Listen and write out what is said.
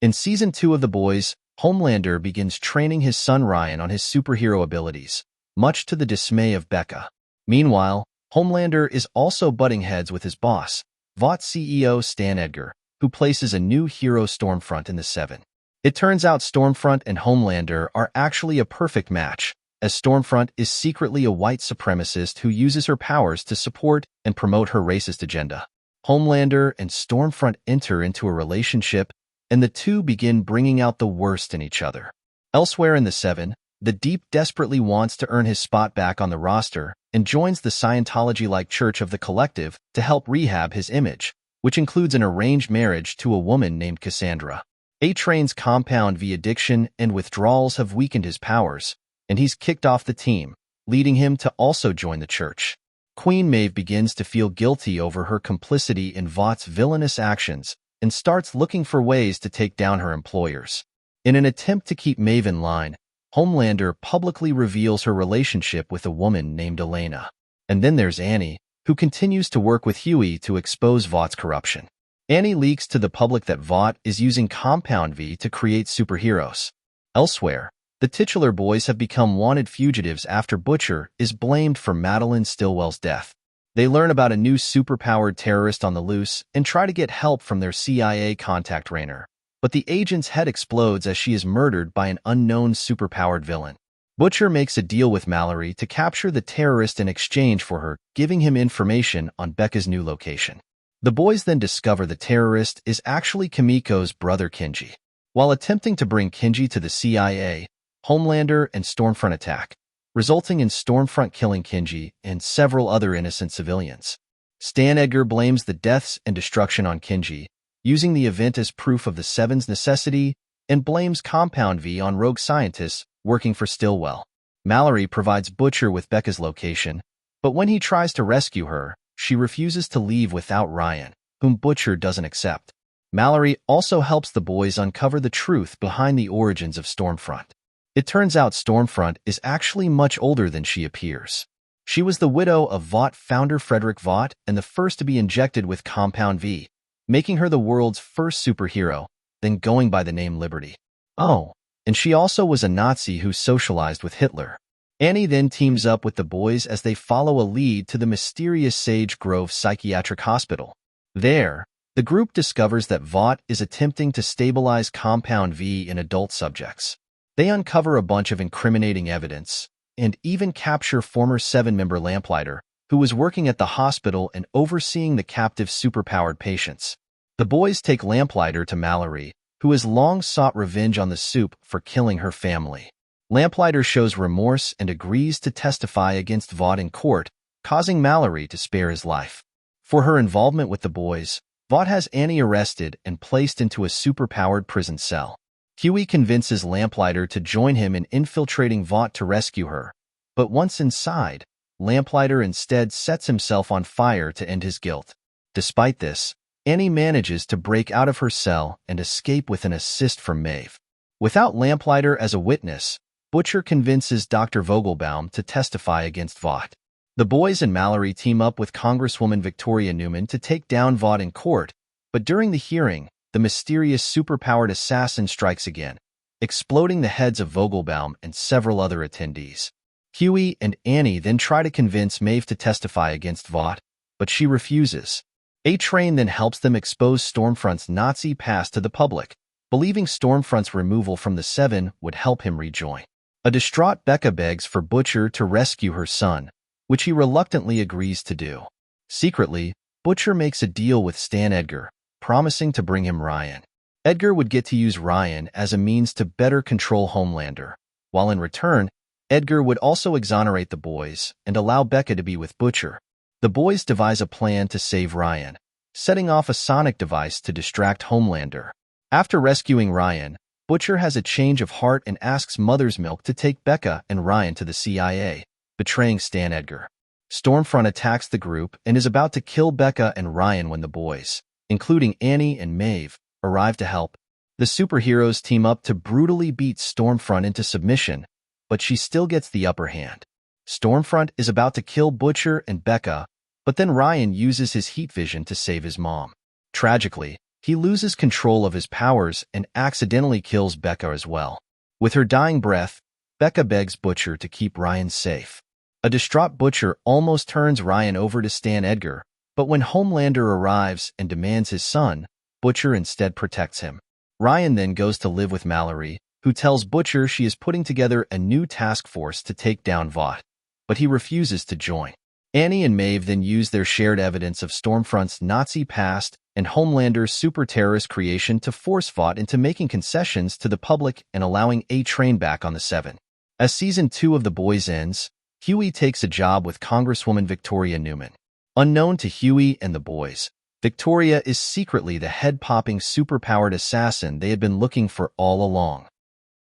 In Season 2 of The Boys, Homelander begins training his son Ryan on his superhero abilities, much to the dismay of Becca. Meanwhile, Homelander is also butting heads with his boss, Vought CEO Stan Edgar, who places a new hero, Stormfront, in the Seven. It turns out Stormfront and Homelander are actually a perfect match, as Stormfront is secretly a white supremacist who uses her powers to support and promote her racist agenda. Homelander and Stormfront enter into a relationship, and the two begin bringing out the worst in each other. Elsewhere in the Seven, the Deep desperately wants to earn his spot back on the roster and joins the Scientology-like Church of the Collective to help rehab his image, which includes an arranged marriage to a woman named Cassandra. A-Train's Compound V addiction and withdrawals have weakened his powers, and he's kicked off the team, leading him to also join the church. Queen Maeve begins to feel guilty over her complicity in Vought's villainous actions and starts looking for ways to take down her employers. In an attempt to keep Maeve in line, Homelander publicly reveals her relationship with a woman named Elena. And then there's Annie, who continues to work with Huey to expose Vought's corruption. Annie leaks to the public that Vought is using Compound V to create superheroes. Elsewhere, the titular boys have become wanted fugitives after Butcher is blamed for Madeline Stillwell's death. They learn about a new superpowered terrorist on the loose and try to get help from their CIA contact Raynor. But the agent's head explodes as she is murdered by an unknown superpowered villain. Butcher makes a deal with Mallory to capture the terrorist in exchange for her giving him information on Becca's new location. The boys then discover the terrorist is actually Kimiko's brother Kenji. While attempting to bring Kenji to the CIA, Homelander and Stormfront attack, resulting in Stormfront killing Kenji and several other innocent civilians. Stan Edgar blames the deaths and destruction on Kenji, using the event as proof of the Seven's necessity, and blames Compound V on rogue scientists working for Stillwell. Mallory provides Butcher with Becca's location, but when he tries to rescue her, she refuses to leave without Ryan, whom Butcher doesn't accept. Mallory also helps the boys uncover the truth behind the origins of Stormfront. It turns out Stormfront is actually much older than she appears. She was the widow of Vought founder Frederick Vought and the first to be injected with Compound V, making her the world's first superhero, then going by the name Liberty. Oh, and she also was a Nazi who socialized with Hitler. Annie then teams up with the boys as they follow a lead to the mysterious Sage Grove Psychiatric Hospital. There, the group discovers that Vought is attempting to stabilize Compound V in adult subjects. They uncover a bunch of incriminating evidence, and even capture former Seven-member Lamplighter, who was working at the hospital and overseeing the captive superpowered patients. The boys take Lamplighter to Mallory, who has long sought revenge on the Soup for killing her family. Lamplighter shows remorse and agrees to testify against Vought in court, causing Mallory to spare his life. For her involvement with the boys, Vought has Annie arrested and placed into a superpowered prison cell. Huey convinces Lamplighter to join him in infiltrating Vought to rescue her, but once inside, Lamplighter instead sets himself on fire to end his guilt. Despite this, Annie manages to break out of her cell and escape with an assist from Maeve. Without Lamplighter as a witness, Butcher convinces Dr. Vogelbaum to testify against Vought. The boys and Mallory team up with Congresswoman Victoria Newman to take down Vought in court, but during the hearing, the mysterious superpowered assassin strikes again, exploding the heads of Vogelbaum and several other attendees. Huey and Annie then try to convince Maeve to testify against Vought, but she refuses. A-Train then helps them expose Stormfront's Nazi past to the public, believing Stormfront's removal from the Seven would help him rejoin. A distraught Becca begs for Butcher to rescue her son, which he reluctantly agrees to do. Secretly, Butcher makes a deal with Stan Edgar, promising to bring him Ryan. Edgar would get to use Ryan as a means to better control Homelander, while in return, Edgar would also exonerate the boys and allow Becca to be with Butcher. The boys devise a plan to save Ryan, setting off a sonic device to distract Homelander. After rescuing Ryan, Butcher has a change of heart and asks Mother's Milk to take Becca and Ryan to the CIA, betraying Stan Edgar. Stormfront attacks the group and is about to kill Becca and Ryan when the boys, including Annie and Maeve, arrive to help. The superheroes team up to brutally beat Stormfront into submission, but she still gets the upper hand. Stormfront is about to kill Butcher and Becca, but then Ryan uses his heat vision to save his mom. Tragically, He loses control of his powers and accidentally kills Becca as well. With her dying breath, Becca begs Butcher to keep Ryan safe. A distraught Butcher almost turns Ryan over to Stan Edgar, but when Homelander arrives and demands his son, Butcher instead protects him. Ryan then goes to live with Mallory, who tells Butcher she is putting together a new task force to take down Vought, but he refuses to join. Annie and Maeve then use their shared evidence of Stormfront's Nazi past and Homelander's super-terrorist creation to force Vought into making concessions to the public and allowing A-Train back on the Seven. As Season 2 of The Boys ends, Huey takes a job with Congresswoman Victoria Newman. Unknown to Huey and the boys, Victoria is secretly the head-popping, superpowered assassin they had been looking for all along.